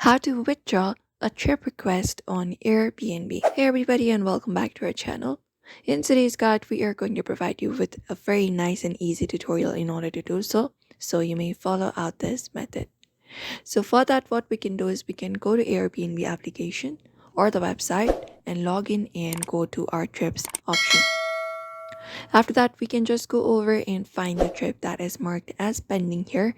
How to withdraw a trip request on Airbnb. Hey everybody and welcome back to our channel. In today's guide, we are going to provide you with a very nice and easy tutorial in order to do so you may follow out this method. So for that, what we can do is we can go to Airbnb application or the website and log in and go to our trips option. After that, we can just go over and find the trip that is marked as pending here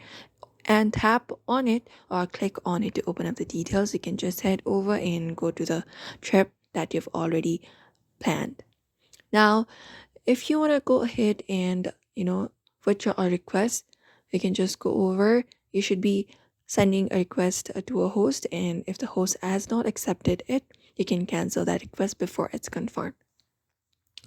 and tap on it or click on it to open up the details. You can just head over and go to the trip that you've already planned. Now, if you want to go ahead and withdraw a request, you can just go over. You should be sending a request to a host, and if the host has not accepted it, you can cancel that request before it's confirmed.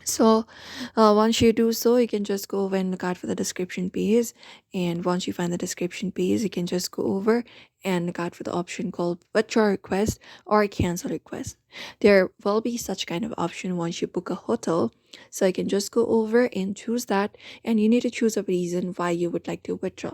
So once you do so, you can just go over and look out for the description page, and once you find the description page, you can just go over and look out for the option called withdraw request or cancel request. There will be such kind of option once you book a hotel, so you can just go over and choose that, and you need to choose a reason why you would like to withdraw.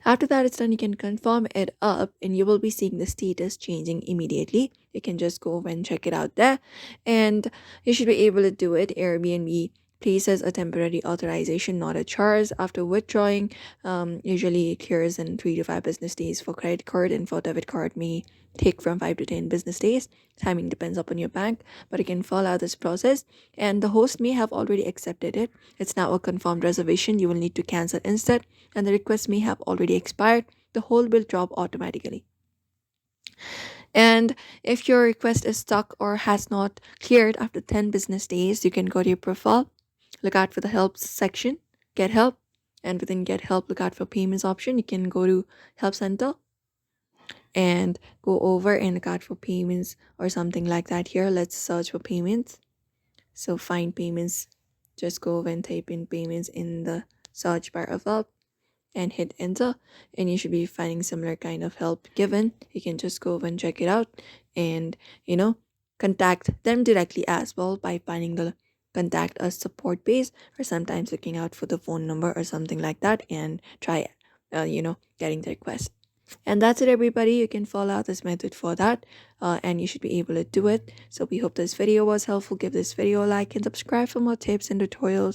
After that it's done, you can confirm it up and you will be seeing the status changing immediately. You can just go over and check it out there, and you should be able to do it. Airbnb places a temporary authorization, not a charge, after withdrawing. Usually it clears in 3 to 5 business days for credit card, and for debit card may take from 5 to 10 business days. Timing depends upon your bank, but you can follow this process, and the host may have already accepted it. It's now a confirmed reservation. You will need to cancel instead, and the request may have already expired. The hold will drop automatically. And if your request is stuck or has not cleared after 10 business days, you can go to your profile, look out for the help section, get help, and within get help, look out for payments option. You can go to help center and go over and look out for payments or something like that. Here, let's search for payments. So find payments, just go over and type in payments in the search bar of help and hit enter, and you should be finding similar kind of help given. You can just go over and check it out, and contact them directly as well by finding the contact us support page, or sometimes looking out for the phone number or something like that, and try getting the request. And that's it everybody. You can follow out this method for that, and you should be able to do it. So we hope this video was helpful. Give this video a like and subscribe for more tips and tutorials.